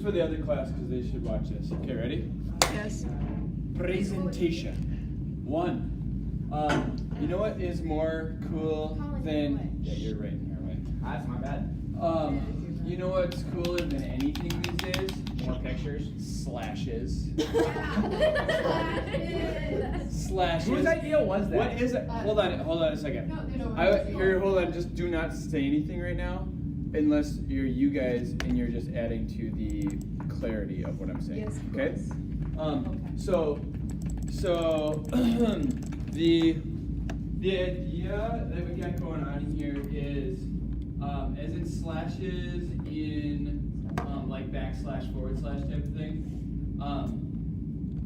just for the other class because they should watch this. Okay, ready? Yes. Presentation. 1. You know what is more cool than? Yeah, you're right in your way. That's my bad. You know what's cooler than anything these days? More pictures. Slashes. Slashes. Whose idea was that? What is it? Hold on a second. Hold on. Just do not say anything right now, unless you're you guys and you're just adding to the clarity of what I'm saying. Yes, of okay. course. So the idea that we got going on here is as in slashes in like backslash / type of thing.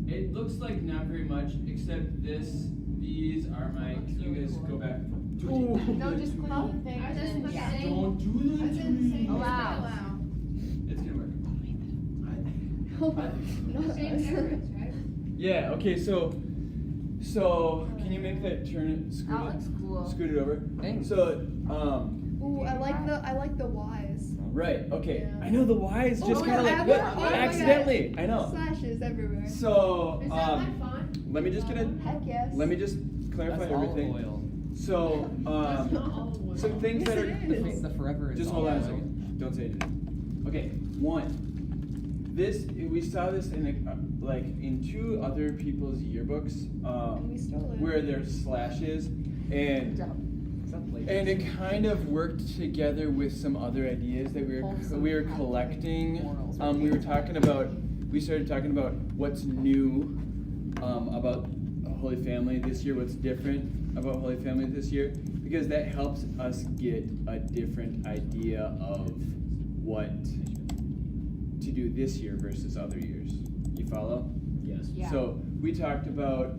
It looks like not very much, except these are my. Can you guys go back? No, just click on the thing. Don't do that to me. Allow. It's gonna work. Yeah. Okay. So can you make that turn it? Scoot it over. Thanks. So Ooh, I like the Y's. right. Okay. Yeah. I know the Y's just Oh, kind of yeah, like oh my accidentally. God. I know. Slashes everywhere. So Is that my font? let me just Heck yes. let me just clarify everything. Oil. So That's not olive oil. some things Yes, that it are is. The forever is just all hold on a oil. second. Don't say anything. Okay. 1. We saw this in like in 2 other people's yearbooks And we stole it. where there's slashes and it kind of worked together with some other ideas that we were collecting. We started talking about what's new about Holy Family this year, what's different about Holy Family this year, because that helps us get a different idea of what to do this year versus other years. You follow? Yes. Yeah. So we talked about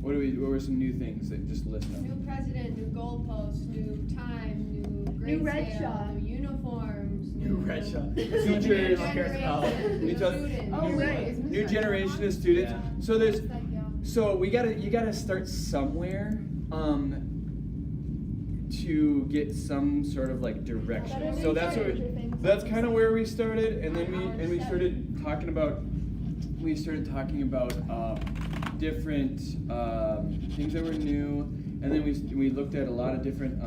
what were some new things that just list them? New president, new goalposts, new time, new grade red scale, shot. new uniforms, Teachers, generation, new new students. Oh, right. new generation of students. Yeah. So there's It's like, yeah. so you gotta start somewhere to get some sort of like direction. So that's kind of where we started, and then we started talking about different things that were new, and then we looked at a lot of different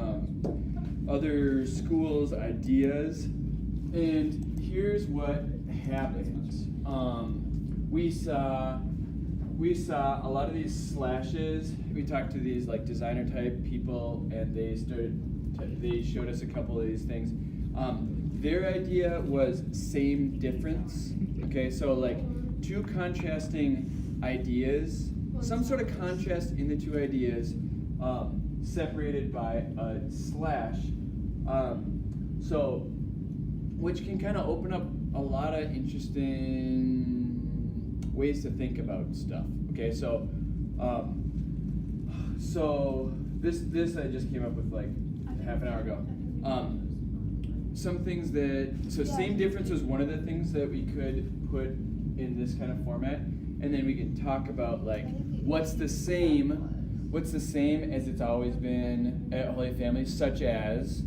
other schools' ideas, and here's what happened. We saw a lot of these slashes. We talked to these like designer type people, and they showed us a couple of these things. Their idea was same difference. Okay, so like 2 contrasting ideas, some sort of contrast in the 2 ideas, separated by a slash. So, which can kind of open up a lot of interesting ways to think about stuff. Okay, so this I just came up with like half an hour ago. Some things same difference was one of the things that we could put in this kind of format, and then we can talk about like what's the same as it's always been at Holy Family, such as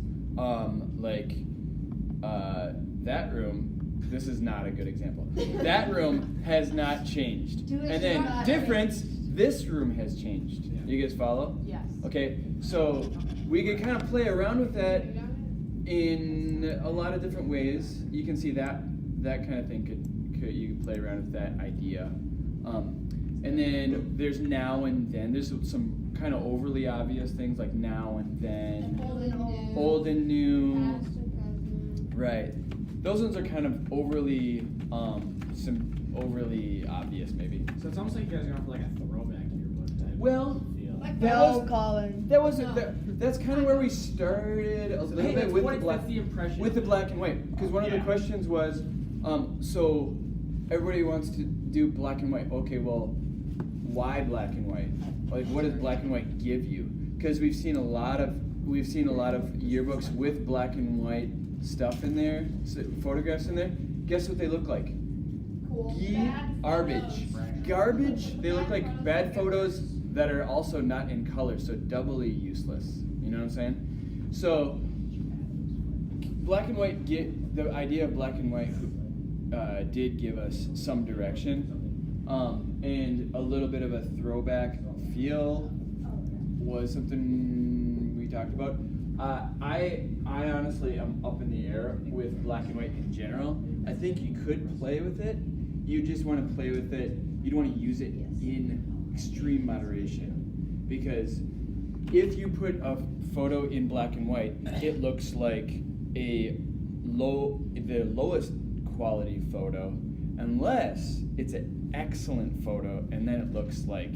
that room. This is not a good example. That room has not changed. And then difference, this room has changed. You guys follow? Yes. Okay, so we could kind of play around with that in a lot of different ways. You can see that kind of thing you can play around with that idea. And then there's now and then. There's some kind of overly obvious things like now and then, old and new. Past and present. Right. Those ones are kind of overly obvious, maybe. So it's almost like you guys are going for like a throwback yearbook type Well, feel. Like that No, was Colin. that was that's kind of where we started a little bit with the black That's the impression. with the black and white, because one of the questions was, so everybody wants to do black and white. Okay, well, why black and white? Like, what does black and white give you? Because we've seen a lot of yearbooks with black and white stuff in there, photographs in there. Guess what they look like? Cool. Garbage. Garbage. They look like bad photos that are also not in color, so doubly useless. You know what I'm saying? So black and white, the idea of black and white did give us some direction, and a little bit of a throwback feel was something we talked about. I honestly am up in the air with black and white in general. I think you could play with it. You just want to play with it. You don't want to use it in extreme moderation, because if you put a photo in black and white, it looks like the lowest quality photo, unless it's an excellent photo, and then it looks like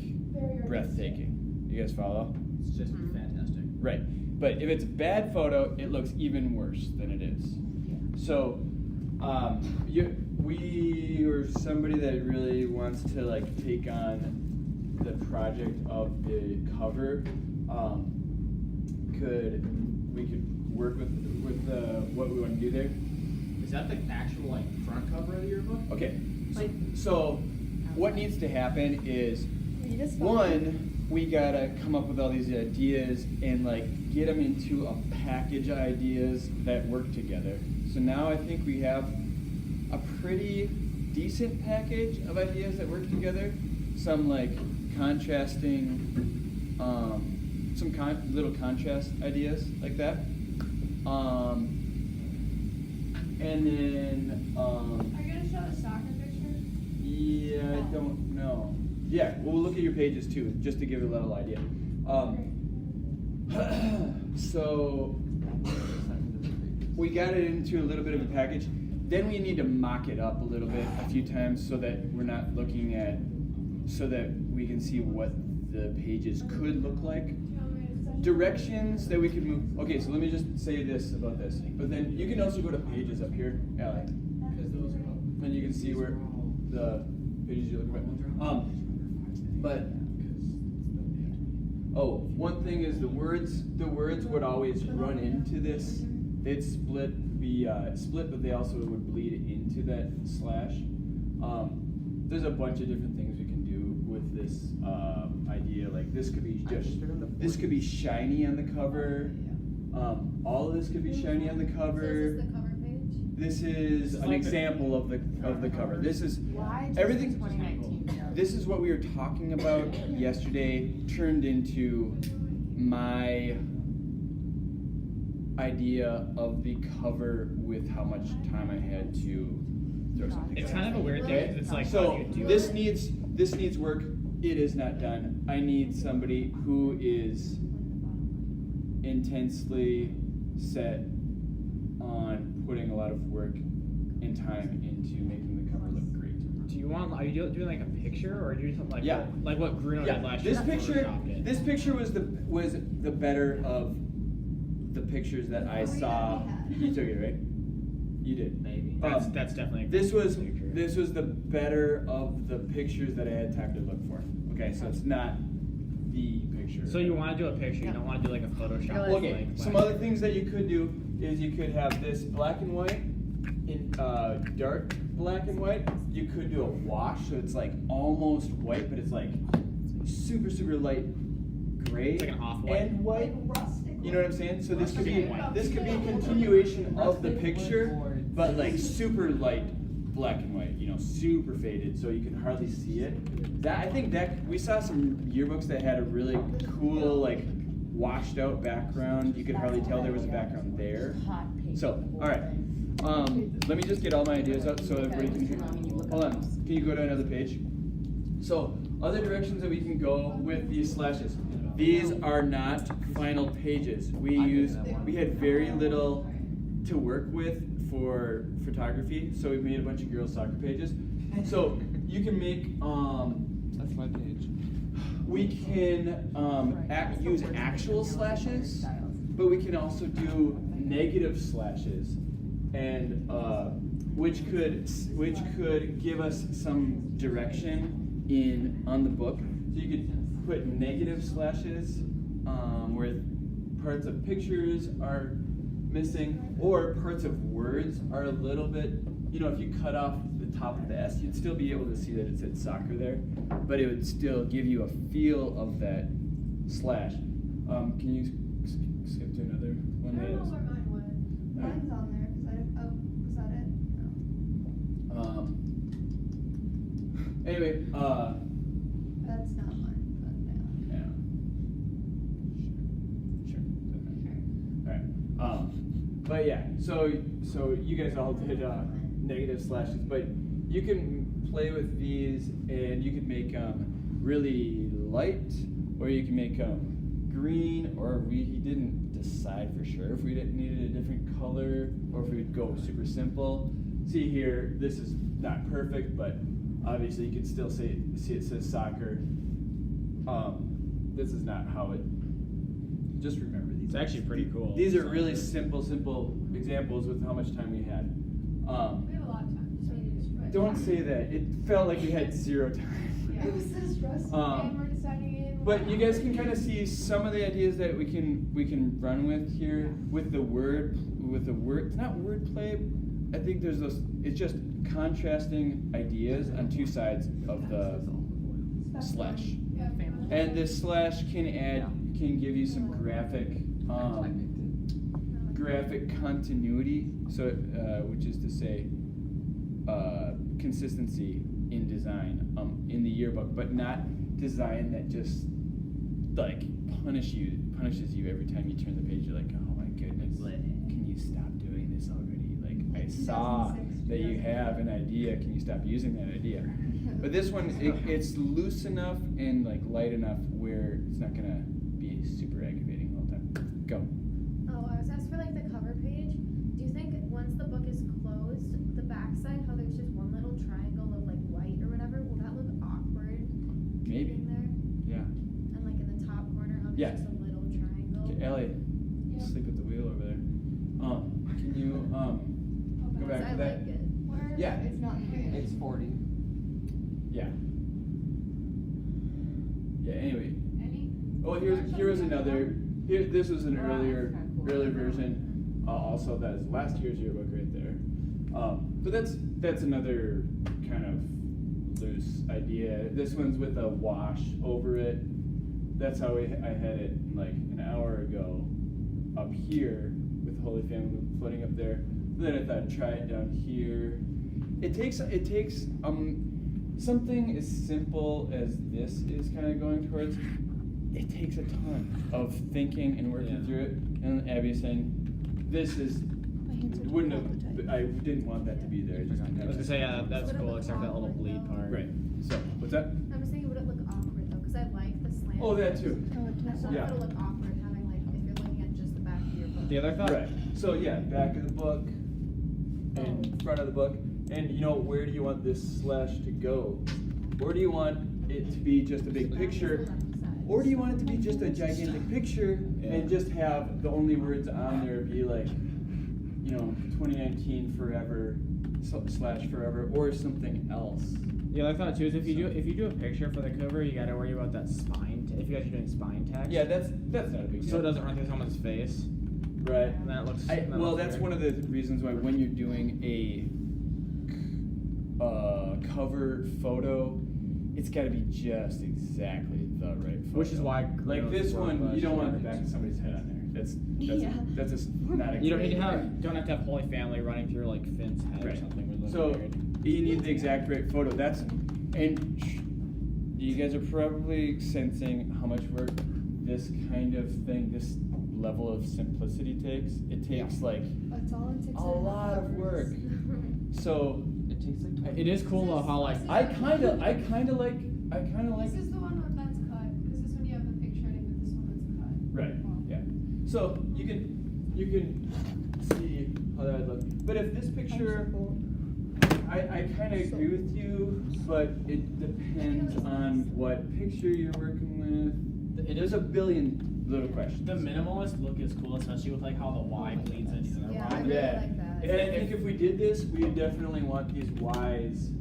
breathtaking. You guys follow? It's just fantastic. Right. But if it's a bad photo, it looks even worse than it is. So, we or somebody that really wants to like take on the project of the cover, we could work with what we want to do there. Is that the actual like front cover of the yearbook? Okay. So what needs to happen is, one, we gotta come up with all these ideas and like get them into a package of ideas that work together. So now I think we have a pretty decent package of ideas that work together. Some like contrasting, little contrast ideas like that. And then, Are you gonna show the soccer picture? yeah, I don't know. Yeah, we'll look at your pages too, just to give a little idea. So we got it into a little bit of a package. Then we need to mock it up a little bit a few times so that we're not looking at, so that we can see what the pages could look like. Directions that we could move. Okay, so let me just say this about this. But then you can also go to pages up here, Allie. And you can see where the pages you're looking at. One thing is the words would always run into this. They'd split, but they also would bleed into that slash. There's a bunch of different things we can do with this idea. Like this could be shiny on the cover. All of this could be shiny on the cover. So is this the cover page? This is an example of the cover. This is everything. 2019. This is what we were talking about yesterday, turned into my idea of the cover with how much time I had to throw something. It's together. kind of a weird thing. It's like, how So do you do this it? needs work. It is not done. I need somebody who is intensely set on putting a lot of work and time into making the cover look great. Are you doing like a picture, or are you doing something like Yeah. what Bruno did last year? This picture was the better of the pictures that I saw. You took it, right? You did. Maybe. That's definitely. This was picture. the better of the pictures that I had time to look for. Okay, so it's not the picture. So you want to do a picture? You don't want to do like a Photoshop? Well, okay, like some last other year. things that you could do is you could have this black and white in dark black and white. You could do a wash, so it's like almost white, but it's like super light gray It's like an off-white. and white. You know what I'm saying? So this could be Rustic this could be a continuation of the picture, but like super light black and white. You know, super faded, so you can hardly see it. I think that we saw some yearbooks that had a really cool like washed out background. You could hardly tell there was a background there. So, all right. Let me just get all my ideas up so everybody can hear. Hold on. Can you go to another page? So, other directions that we can go with these slashes. These are not final pages. We had very little to work with for photography, so we made a bunch of girls' soccer pages. So you can make That's my page. we can use actual slashes, but we can also do negative slashes, and which could give us some direction on the book. So you could put negative slashes where parts of pictures are missing, or parts of words are a little bit, you know, if you cut off the top of the S, you'd still be able to see that it said soccer there, but it would still give you a feel of that slash. Can you skip to another one? I don't know where mine went. Mine's on there, was that it? Anyway, That's not mine, but yeah. yeah. Sure. Alright. But yeah, so you guys all did negative slashes, but you can play with these and you can make them really light, or you can make them green, or we didn't decide for sure if we needed a different color or if we'd go super simple. See here, this is not perfect, but obviously you can still see it says soccer. This is not how it. Just remember these. It's actually pretty cool. These are really simple examples with how much time we had. We have a lot of time. So you just write Don't down. say that. It felt like we had zero time. Yeah. It was so stressful. And we're deciding in. But you guys can kind of see some of the ideas that we can run with here with the word. It's not wordplay. I think there's those. It's just contrasting ideas on two sides of the slash. Yeah. And this slash can give you some graphic continuity. So which is to say, consistency in design in the yearbook, but not design that just like punishes you every time you turn the page. You're like, oh my goodness, can you stop doing this already? Like, I saw that you have an idea. Can you stop using that idea? But this one, it's loose enough and like light enough where it's not gonna be super aggravating all the time. Go. Oh, I was asked for like the cover page. Do you think once the book is closed, the backside, how there's just one little triangle of like white or whatever, will that look awkward? Maybe. In there? Yeah. And like in the top corner, how there's Yeah. just a little triangle? Okay, Ellie, Yeah. sleep at the wheel over there. Can you go back I to that? like it. Where? Yeah. It's not here. It's 40. Yeah. Yeah. Anyway. Any? Oh, here was another. Here, this was an earlier version. Also, that is last year's yearbook right there. But that's another kind of loose idea. This one's with a wash over it. That's how I had it like an hour ago up here with Holy Family floating up there. Then I thought try it down here. It takes something as simple as this is kind of going towards. It takes a ton of thinking and working through it. And Abby's saying, this is wouldn't have. I didn't want that to be there. It just didn't I have was gonna say, yeah, that's Would it cool, look except for that little awkward, bleed though? part. Right. So what's that? I was thinking, would it look awkward though? Because I like the slant. Oh, that too. I don't know Yeah. if it'll look awkward having like, if you're looking at just the back of your book. The other thought? Right. So yeah, back of the book and front of the book. And you know, where do you want this slash to go? Or do you want it to be just a big picture? Or do you want it to be just a gigantic picture and just have the only words on there be like, 2019 forever slash forever or something else? The other thought too is if you do a picture for the cover, you gotta worry about that spine. If you guys are doing spine text. Yeah, that's not a big deal. So it doesn't run through someone's face. Right. And then it looks. Well, that's one of the reasons why when you're doing a cover photo, it's got to be just exactly the right photo. Which is why like this one, you don't want the back of somebody's head on there. That's not a You don't great need to idea. have have Holy Family running through like Finn's head or Right. something. Would look So weird. you need the exact right photo. You guys are probably sensing how much work this kind of thing, this level of simplicity takes. It takes like That's all it takes. a lot of work. So It takes like 20. It is cool though how like I kind of like. This is the one that's cut, because this one you have the picture in it, but this one that's cut. Right. Yeah. So you can see how that would look. But if this picture, I kind of agree with you, but it depends on what picture you're working with. There's a billion little questions. the minimalist look is cool, especially with like how the Y bleeds into the Yeah, I Y. really Yeah. like that. And I think if we did this, we would definitely want these Y's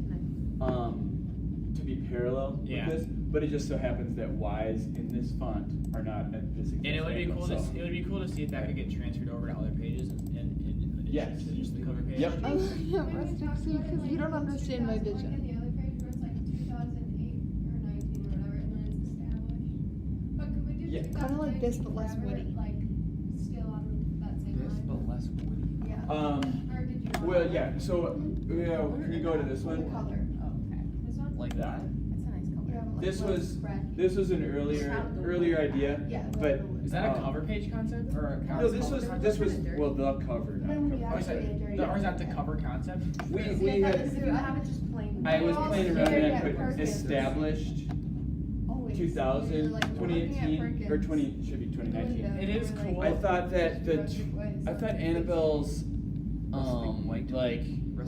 to be parallel Yeah. with this. But it just so happens that Y's in this font are not at this exact And it would be angle, cool so. it would be cool to see if that could get transferred over to other pages and in addition Yes. to just the cover page. Yep. Oh, yeah, When we Rustic, talked see, about it, because like, you don't it's understand my 2001 vision. And the other page where it's like 2008 or 19 or whatever, and then it's established. But could we do Yeah. 2008 Kinda like this, but less forever, woody. like, still on that same This, line? but less woody. Yeah. Or did you want? Well, yeah. So, can you go to this The one? color. Oh, okay. This one? Like that? That's a nice color. Yeah, like This little was scratchy. this was an earlier idea, Yeah, but Is that a cover page concept or a no, this was well the cover. And then we Not Or is cover. that, or is that the cover concept? We See, I thought had this You have it just plain. I was We're all playing around and I staring at put Perkins. established Always. 2000, You're like looking at 2018 or Perkins. 20 should be 2019. It is cool. I thought that the Rustic ways. I thought Annabelle's white. like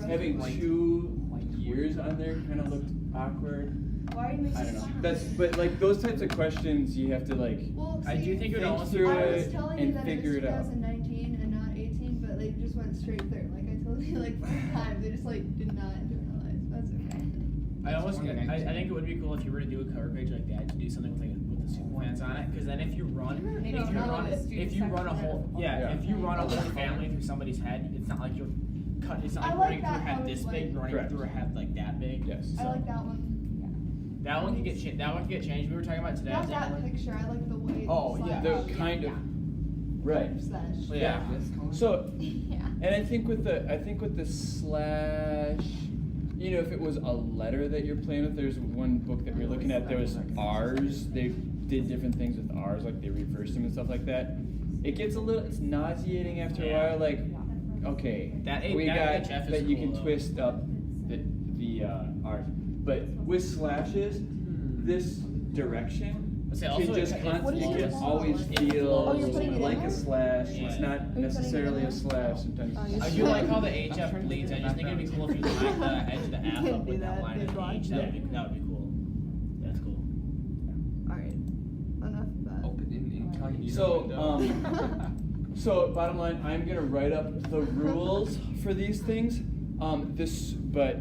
having white. 2 years on there kind of looked awkward. Why are you making I don't know. fun? That's but like those types of questions you have to like Well, I do see, think it would think almost through I was it telling you and that figure it it was out. 2019 and not 18, but they just went straight through. Like I told you like 5 times, they just like did not internalize. That's okay. I almost, I think it would be cool if you were to do a cover page like that to do something with like with the super fans on it, because then if you run, Maybe if you not run, with the student if you run a section whole, or- yeah, Yeah. if you run a whole family through somebody's head, it's not like you're cut. It's not I like like running through a that how head it's this big, like- running Correct. through a head like that big. Yes. I like that one. That one can get that one can get changed. We were talking about today. Not that picture. I like the way. Oh, it's yeah. The slash. kind of right. Slash. Yeah. So Yeah. and I think with the slash, you know, if it was a letter that you're playing with, there's one book that we were looking at. There was R's. They did different things with R's, like they reversed them and stuff like that. It gets a little, it's nauseating after a while. Like, okay, That we that got HF is that you cool, can though. twist up the R's, but with slashes, this direction Let's say can also just if- constantly what is just it? always Oh, feel you're putting it like in a there? slash. Yeah. It's not Are you putting it necessarily in a there? slash. Sometimes. Oh, it's you're I just do a like slash. how the HF bleeds. I just think it'd be cool if you lined the edge of the F can't up do with that that, line big of the line. H. That would be cool. That's cool. Alright. Enough of that. Open in incognito. So, window. So bottom line, I'm gonna write up the rules for these things. But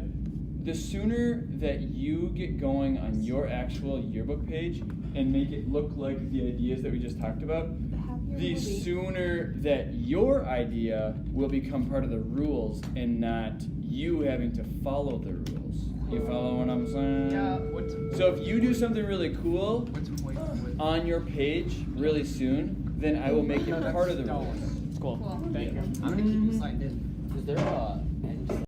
the sooner that you get going on your actual yearbook page and make it look like the ideas that we just talked about, the sooner that your idea will become part of the rules and not you having to follow the rules. You follow what I'm saying? Yeah. So if you do something really cool What's white with? on your page really soon, then I will make it part of the rules. Cool. Cool. Thank you. I'm gonna keep you signed in. Is there a